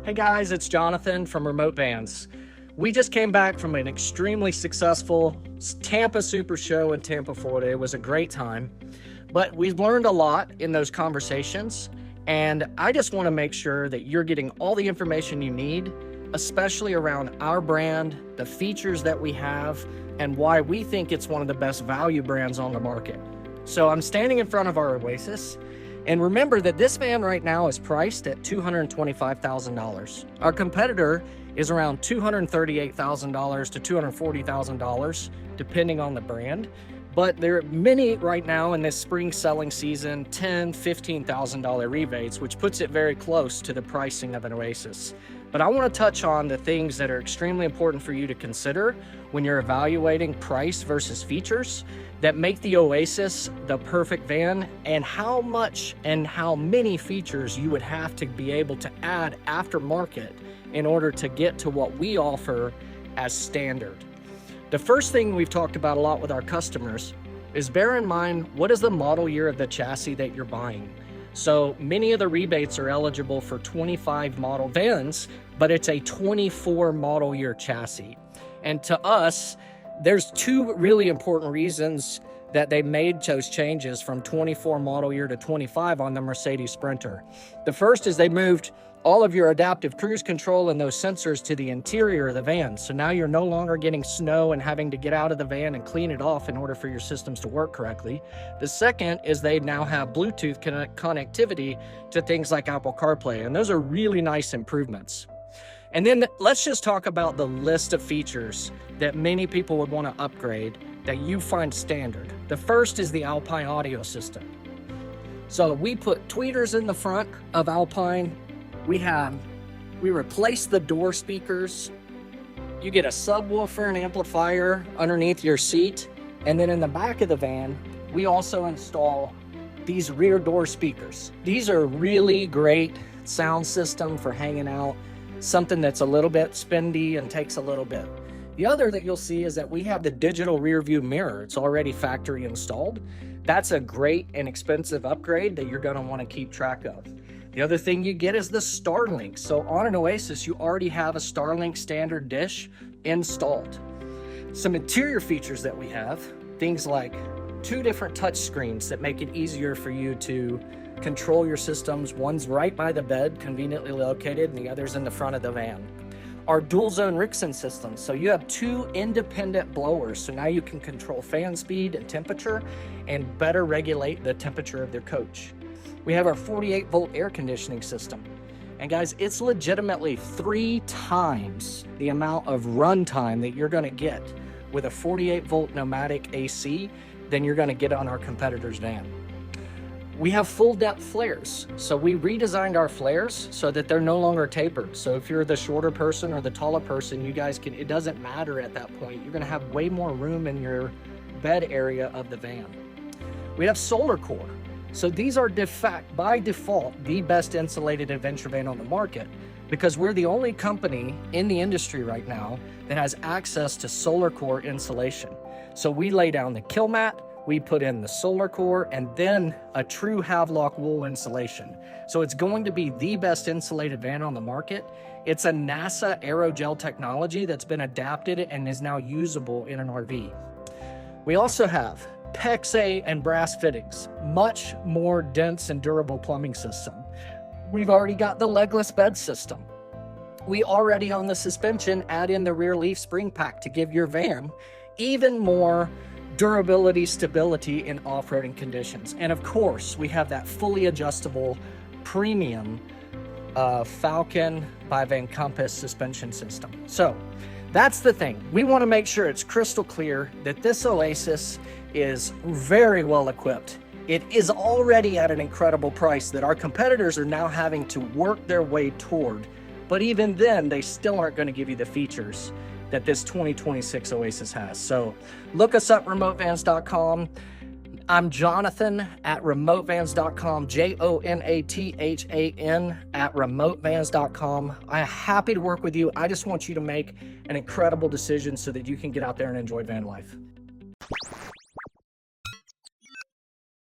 Hey guys, it's Jonathan from Remote Vans. We just came back from an extremely successful Tampa Supershow in Tampa, Florida. It was a great time, but we've learned a lot in those conversations, and I just want to make sure that you're getting all the information you need, especially around our brand, the features that we have, and why we think it's one of the best value brands on the market. So I'm standing in front of our Oasis, and remember that this van right now is priced at $225,000. Our competitor is around $238,000 to $240,000, depending on the brand. But there are many right now in this spring selling season, $10,000, $15,000 rebates, which puts it very close to the pricing of an Oasis. But I want to touch on the things that are extremely important for you to consider when you're evaluating price versus features that make the Oasis the perfect van, and how much and how many features you would have to be able to add aftermarket in order to get to what we offer as standard. The first thing we've talked about a lot with our customers is bear in mind, what is the model year of the chassis that you're buying? So many of the rebates are eligible for 25 model vans, but it's a 24 model year chassis. And to us, there's two really important reasons that they made those changes from 24 model year to 25 on the Mercedes Sprinter. The first is they moved all of your adaptive cruise control and those sensors to the interior of the van. So now you're no longer getting snow and having to get out of the van and clean it off in order for your systems to work correctly. The second is they now have Bluetooth connectivity to things like Apple CarPlay, and those are really nice improvements. And then let's just talk about the list of features that many people would want to upgrade that you find standard. The first is the Alpine audio system. So we put tweeters in the front of Alpine. We replaced the door speakers. You get a subwoofer and amplifier underneath your seat. And then in the back of the van, we also install these rear door speakers. These are really great sound system for hanging out, something that's a little bit spendy and takes a little bit. The other that you'll see is that we have the digital rear view mirror. It's already factory installed. That's a great and expensive upgrade that you're gonna wanna keep track of. The other thing you get is the Starlink. So on an Oasis, you already have a Starlink standard dish installed. Some interior features that we have, things like 2 different touch screens that make it easier for you to control your systems. One's right by the bed, conveniently located, and the other's in the front of the van. Our dual zone Rixson system. So you have 2 independent blowers. So now you can control fan speed and temperature and better regulate the temperature of their coach. We have our 48 volt air conditioning system. And guys, it's legitimately 3 times the amount of runtime that you're gonna get with a 48 volt pneumatic AC than you're gonna get on our competitor's van. We have full depth flares. So we redesigned our flares so that they're no longer tapered. So if you're the shorter person or the taller person, you guys can, it doesn't matter at that point. You're gonna have way more room in your bed area of the van. We have solar core. So these are by default, the best insulated adventure van on the market, because we're the only company in the industry right now that has access to solar core insulation. So we lay down the kill mat, we put in the solar core, and then a true Havelock wool insulation. So it's going to be the best insulated van on the market. It's a NASA aerogel technology that's been adapted and is now usable in an RV. We also have PEX-A and brass fittings, much more dense and durable plumbing system. We've already got the legless bed system. We already on the suspension add in the rear leaf spring pack to give your van even more durability, stability in off-roading conditions. And of course, we have that fully adjustable premium Falcon by Van Compass suspension system. So that's the thing. We want to make sure it's crystal clear that this Oasis is very well equipped. It is already at an incredible price that our competitors are now having to work their way toward. But even then, they still aren't going to give you the features that this 2026 Oasis has. So look us up, remotvans.com. I'm Jonathan at remotvans.com, JONATHAN at remotvans.com. I'm happy to work with you. I just want you to make an incredible decision so that you can get out there and enjoy van life.